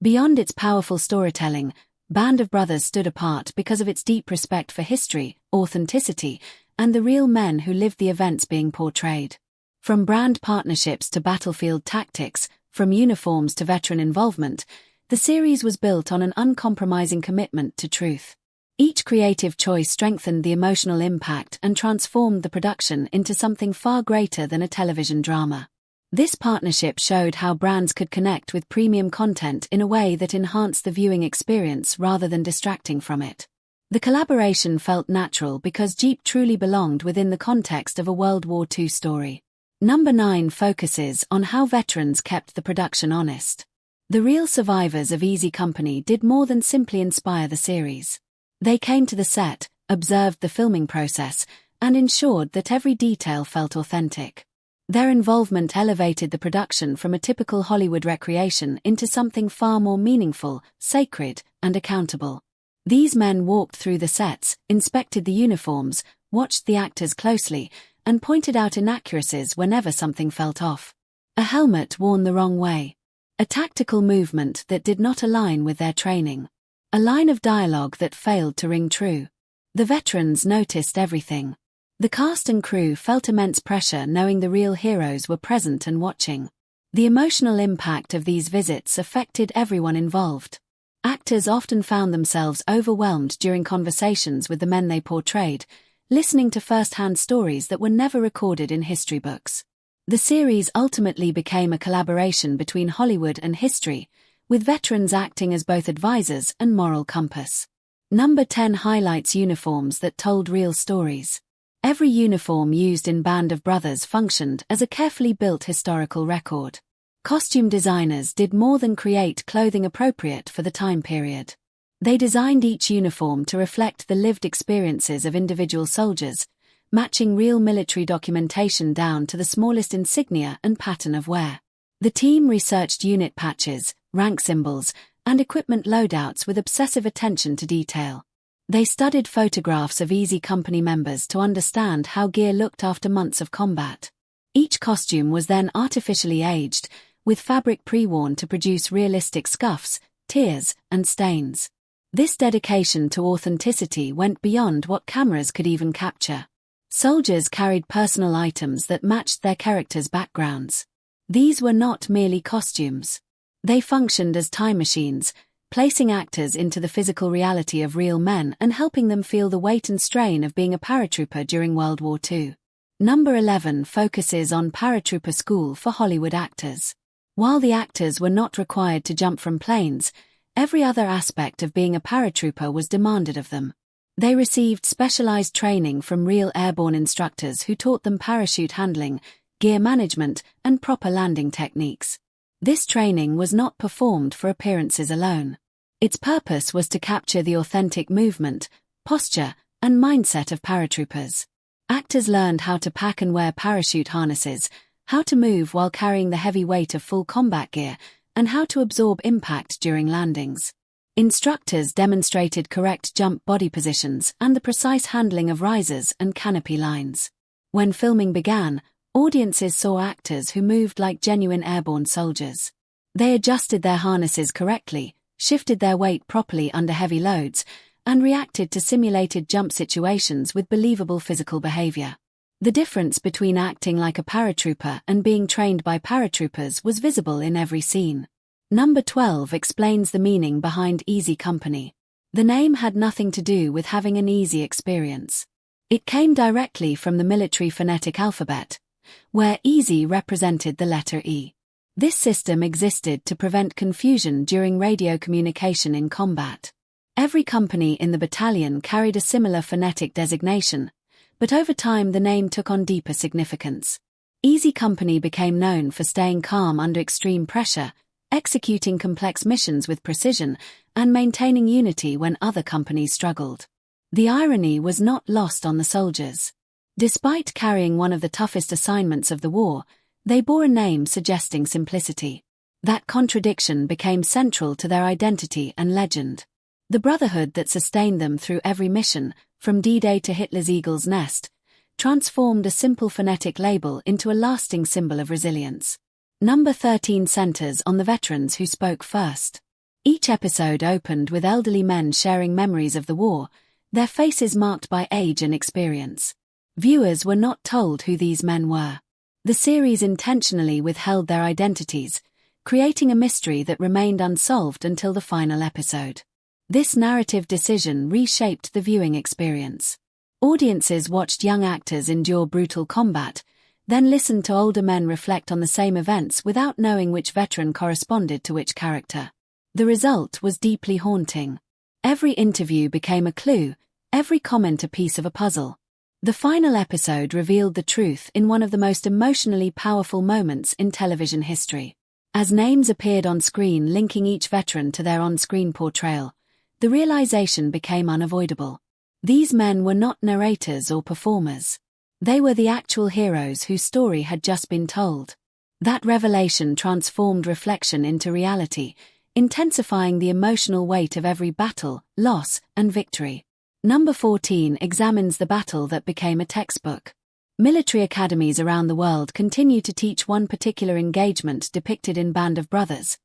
Beyond its powerful storytelling, Band of Brothers stood apart because of its deep respect for history, authenticity, and the real men who lived the events being portrayed. From brand partnerships to battlefield tactics, from uniforms to veteran involvement, the series was built on an uncompromising commitment to truth. Each creative choice strengthened the emotional impact and transformed the production into something far greater than a television drama. This partnership showed how brands could connect with premium content in a way that enhanced the viewing experience rather than distracting from it. The collaboration felt natural because Jeep truly belonged within the context of a World War II story. Number 9 focuses on how veterans kept the production honest. The real survivors of Easy Company did more than simply inspire the series. They came to the set, observed the filming process, and ensured that every detail felt authentic. Their involvement elevated the production from a typical Hollywood recreation into something far more meaningful, sacred, and accountable. These men walked through the sets, inspected the uniforms, watched the actors closely, and pointed out inaccuracies whenever something felt off. A helmet worn the wrong way. A tactical movement that did not align with their training. A line of dialogue that failed to ring true. The veterans noticed everything. The cast and crew felt immense pressure knowing the real heroes were present and watching. The emotional impact of these visits affected everyone involved. Actors often found themselves overwhelmed during conversations with the men they portrayed, listening to first-hand stories that were never recorded in history books. The series ultimately became a collaboration between Hollywood and history, with veterans acting as both advisors and moral compass. Number 10 highlights uniforms that told real stories. Every uniform used in Band of Brothers functioned as a carefully built historical record. Costume designers did more than create clothing appropriate for the time period. They designed each uniform to reflect the lived experiences of individual soldiers, matching real military documentation down to the smallest insignia and pattern of wear. The team researched unit patches, rank symbols, and equipment loadouts with obsessive attention to detail. They studied photographs of Easy Company members to understand how gear looked after months of combat. Each costume was then artificially aged, with fabric pre-worn to produce realistic scuffs, tears, and stains. This dedication to authenticity went beyond what cameras could even capture. Soldiers carried personal items that matched their characters' backgrounds. These were not merely costumes. They functioned as time machines, placing actors into the physical reality of real men and helping them feel the weight and strain of being a paratrooper during World War II. Number 11 focuses on paratrooper school for Hollywood actors. While the actors were not required to jump from planes, every other aspect of being a paratrooper was demanded of them. They received specialized training from real airborne instructors who taught them parachute handling, gear management, and proper landing techniques. This training was not performed for appearances alone. Its purpose was to capture the authentic movement, posture, and mindset of paratroopers. Actors learned how to pack and wear parachute harnesses, how to move while carrying the heavy weight of full combat gear, and how to absorb impact during landings. Instructors demonstrated correct jump body positions and the precise handling of risers and canopy lines. When filming began, audiences saw actors who moved like genuine airborne soldiers. They adjusted their harnesses correctly, shifted their weight properly under heavy loads, and reacted to simulated jump situations with believable physical behavior. The difference between acting like a paratrooper and being trained by paratroopers was visible in every scene. Number 12 explains the meaning behind Easy Company. The name had nothing to do with having an easy experience. It came directly from the military phonetic alphabet, where easy represented the letter E. This system existed to prevent confusion during radio communication in combat. Every company in the battalion carried a similar phonetic designation, but over time the name took on deeper significance. Easy Company became known for staying calm under extreme pressure, executing complex missions with precision, and maintaining unity when other companies struggled. The irony was not lost on the soldiers. Despite carrying one of the toughest assignments of the war, they bore a name suggesting simplicity. That contradiction became central to their identity and legend. The brotherhood that sustained them through every mission, from D-Day to Hitler's Eagle's Nest, transformed a simple phonetic label into a lasting symbol of resilience. Number 13 centers on the veterans who spoke first. Each episode opened with elderly men sharing memories of the war, their faces marked by age and experience. Viewers were not told who these men were. The series intentionally withheld their identities, creating a mystery that remained unsolved until the final episode. This narrative decision reshaped the viewing experience. Audiences watched young actors endure brutal combat, then listened to older men reflect on the same events without knowing which veteran corresponded to which character. The result was deeply haunting. Every interview became a clue, every comment a piece of a puzzle. The final episode revealed the truth in one of the most emotionally powerful moments in television history. As names appeared on screen linking each veteran to their on-screen portrayal, the realization became unavoidable. These men were not narrators or performers. They were the actual heroes whose story had just been told. That revelation transformed reflection into reality, intensifying the emotional weight of every battle, loss, and victory. Number 14 examines the battle that became a textbook. Military academies around the world continue to teach one particular engagement depicted in Band of Brothers: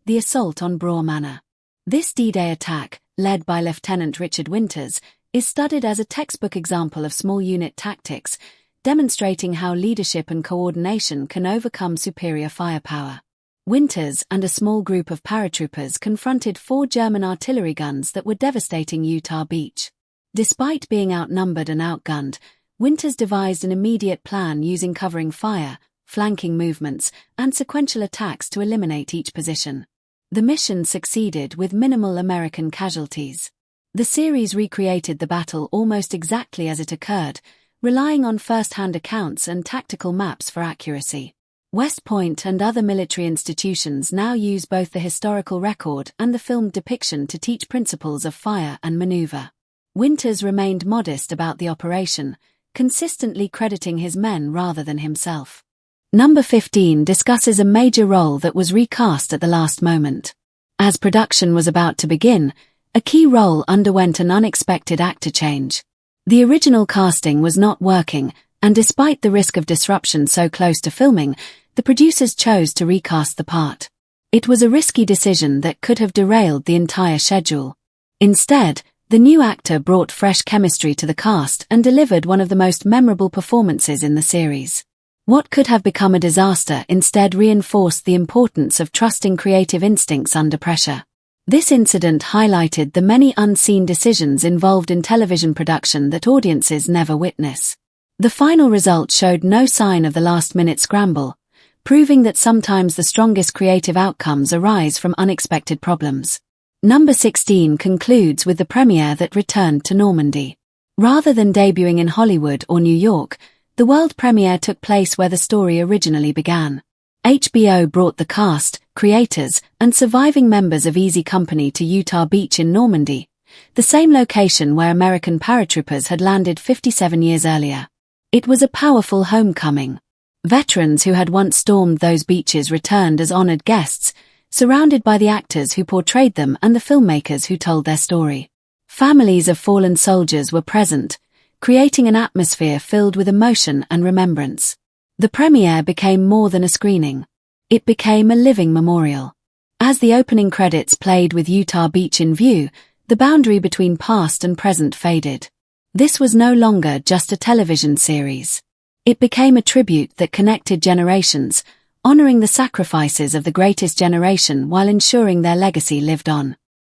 the assault on Brough Manor. This D-Day attack, led by Lieutenant Richard Winters, is studied as a textbook example of small unit tactics, demonstrating how leadership and coordination can overcome superior firepower. Winters and a small group of paratroopers confronted 4 German artillery guns that were devastating Utah Beach. Despite being outnumbered and outgunned, Winters devised an immediate plan using covering fire, flanking movements, and sequential attacks to eliminate each position. The mission succeeded with minimal American casualties. The series recreated the battle almost exactly as it occurred, relying on first-hand accounts and tactical maps for accuracy. West Point and other military institutions now use both the historical record and the filmed depiction to teach principles of fire and maneuver. Winters remained modest about the operation, consistently crediting his men rather than himself. Number 15 discusses a major role that was recast at the last moment. As production was about to begin, a key role underwent an unexpected actor change. The original casting was not working, and despite the risk of disruption so close to filming, the producers chose to recast the part. It was a risky decision that could have derailed the entire schedule. Instead, the new actor brought fresh chemistry to the cast and delivered one of the most memorable performances in the series. What could have become a disaster instead reinforced the importance of trusting creative instincts under pressure. This incident highlighted the many unseen decisions involved in television production that audiences never witness. The final result showed no sign of the last-minute scramble, proving that sometimes the strongest creative outcomes arise from unexpected problems. Number 16 concludes with the premiere that returned to Normandy. Rather than debuting in Hollywood or New York, the world premiere took place where the story originally began. HBO brought the cast, creators, and surviving members of Easy Company to Utah Beach in Normandy, the same location where American paratroopers had landed 57 years earlier. It was a powerful homecoming. Veterans who had once stormed those beaches returned as honored guests, surrounded by the actors who portrayed them and the filmmakers who told their story. Families of fallen soldiers were present, creating an atmosphere filled with emotion and remembrance. The premiere became more than a screening. It became a living memorial. As the opening credits played with Utah Beach in view, the boundary between past and present faded. This was no longer just a television series. It became a tribute that connected generations, honoring the sacrifices of the greatest generation while ensuring their legacy lived on.